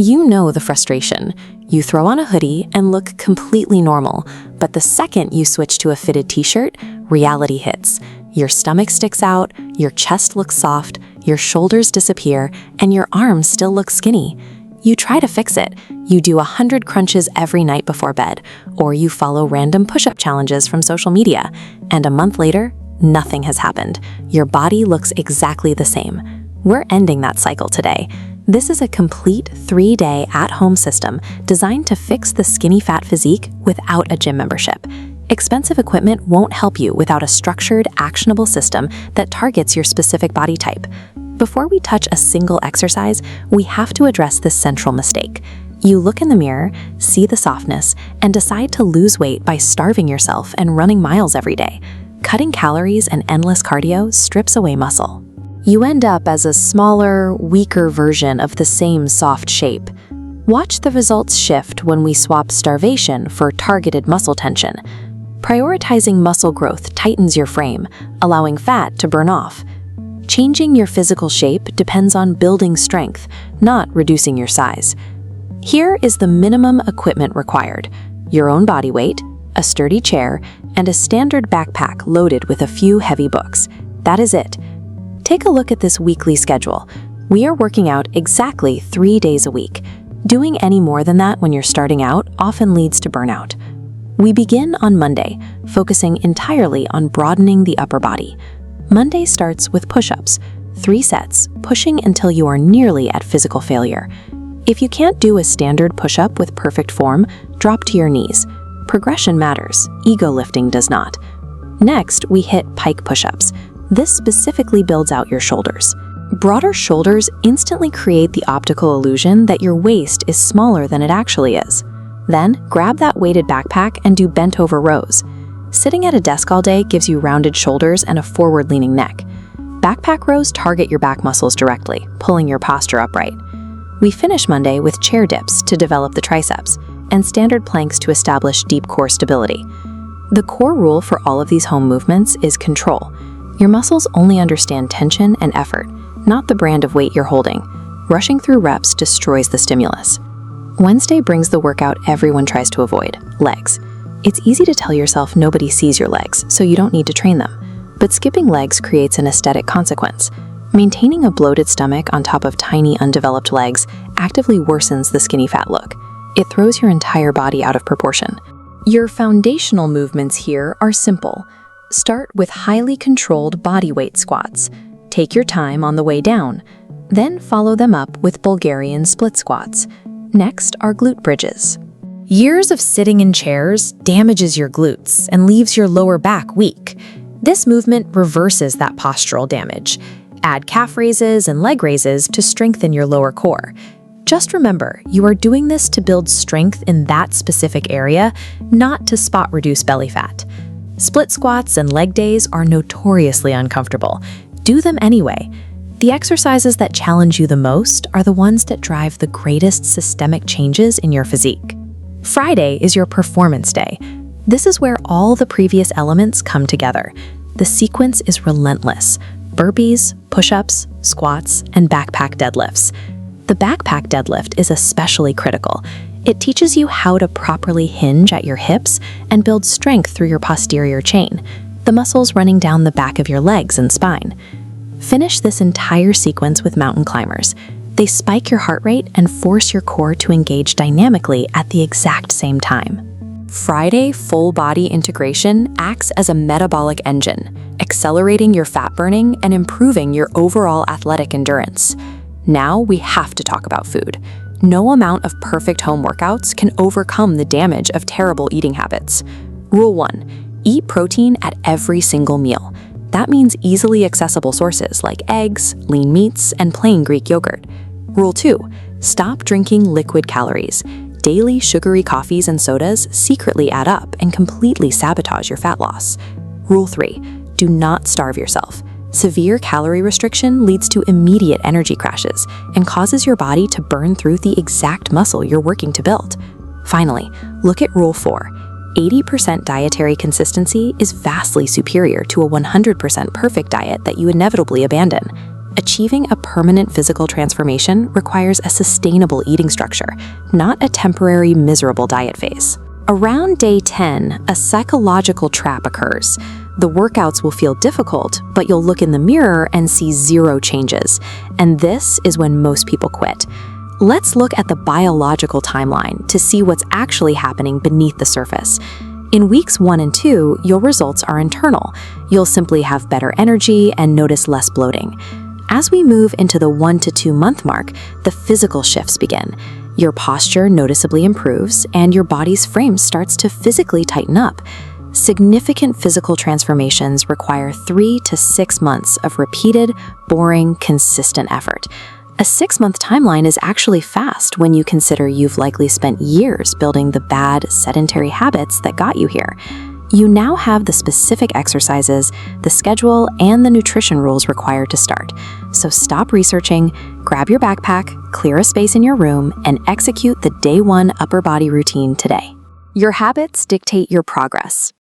You know the frustration. You throw on a hoodie and look completely normal, but the second you switch to a fitted t-shirt, reality hits. Your stomach sticks out, your chest looks soft, your shoulders disappear, and your arms still look skinny. You try to fix it. You do 100 crunches every night before bed, or you follow random push-up challenges from social media, and a month later, nothing has happened. Your body looks exactly the same. We're ending that cycle today. This is a complete 3-day at-home system designed to fix the skinny fat physique without a gym membership. Expensive equipment won't help you without a structured, actionable system that targets your specific body type. Before we touch a single exercise, we have to address this central mistake. You look in the mirror, see the softness, and decide to lose weight by starving yourself and running miles every day. Cutting calories and endless cardio strips away muscle. You end up as a smaller, weaker version of the same soft shape. Watch the results shift when we swap starvation for targeted muscle tension. Prioritizing muscle growth tightens your frame, allowing fat to burn off. Changing your physical shape depends on building strength, not reducing your size. Here is the minimum equipment required: your own body weight, a sturdy chair, and a standard backpack loaded with a few heavy books. That is it. Take a look at this weekly schedule. We are working out exactly 3 days a week. Doing any more than that when you're starting out often leads to burnout. We begin on Monday, focusing entirely on broadening the upper body. Monday starts with push-ups, 3 sets, pushing until you are nearly at physical failure. If you can't do a standard push-up with perfect form, drop to your knees. Progression matters, ego lifting does not. Next, we hit pike push-ups. This specifically builds out your shoulders. Broader shoulders instantly create the optical illusion that your waist is smaller than it actually is. Then, grab that weighted backpack and do bent-over rows. Sitting at a desk all day gives you rounded shoulders and a forward-leaning neck. Backpack rows target your back muscles directly, pulling your posture upright. We finish Monday with chair dips to develop the triceps, and standard planks to establish deep core stability. The core rule for all of these home movements is control. Your muscles only understand tension and effort, not the brand of weight you're holding. Rushing through reps destroys the stimulus. Wednesday brings the workout everyone tries to avoid: legs. It's easy to tell yourself nobody sees your legs, so you don't need to train them. But skipping legs creates an aesthetic consequence. Maintaining a bloated stomach on top of tiny, undeveloped legs actively worsens the skinny fat look. It throws your entire body out of proportion. Your foundational movements here are simple. Start with highly controlled bodyweight squats. Take your time on the way down. Then follow them up with Bulgarian split squats. Next are glute bridges. Years of sitting in chairs damages your glutes and leaves your lower back weak. This movement reverses that postural damage. Add calf raises and leg raises to strengthen your lower core. Just remember, you are doing this to build strength in that specific area, not to spot reduce belly fat. Split squats and leg days are notoriously uncomfortable. Do them anyway. The exercises that challenge you the most are the ones that drive the greatest systemic changes in your physique. Friday is your performance day. This is where all the previous elements come together. The sequence is relentless: burpees, push-ups, squats, and backpack deadlifts. The backpack deadlift is especially critical. It teaches you how to properly hinge at your hips and build strength through your posterior chain, the muscles running down the back of your legs and spine. Finish this entire sequence with mountain climbers. They spike your heart rate and force your core to engage dynamically at the exact same time. Friday full body integration acts as a metabolic engine, accelerating your fat burning and improving your overall athletic endurance. Now we have to talk about food. No amount of perfect home workouts can overcome the damage of terrible eating habits. Rule 1: eat protein at every single meal. That means easily accessible sources like eggs, lean meats, and plain Greek yogurt. Rule 2: stop drinking liquid calories. Daily sugary coffees and sodas secretly add up and completely sabotage your fat loss. Rule 3: do not starve yourself. Severe calorie restriction leads to immediate energy crashes and causes your body to burn through the exact muscle you're working to build. Finally, look at Rule 4. 80% dietary consistency is vastly superior to a 100% perfect diet that you inevitably abandon. Achieving a permanent physical transformation requires a sustainable eating structure, not a temporary miserable diet phase. Around day 10, a psychological trap occurs. The workouts will feel difficult, but you'll look in the mirror and see zero changes. And this is when most people quit. Let's look at the biological timeline to see what's actually happening beneath the surface. In weeks 1 and 2, your results are internal. You'll simply have better energy and notice less bloating. As we move into the 1 to 2 month mark, the physical shifts begin. Your posture noticeably improves, and your body's frame starts to physically tighten up. Significant physical transformations require 3 to 6 months of repeated, boring, consistent effort. A 6-month timeline is actually fast when you consider you've likely spent years building the bad, sedentary habits that got you here. You now have the specific exercises, the schedule, and the nutrition rules required to start. So stop researching, grab your backpack, clear a space in your room, and execute the day 1 upper body routine today. Your habits dictate your progress.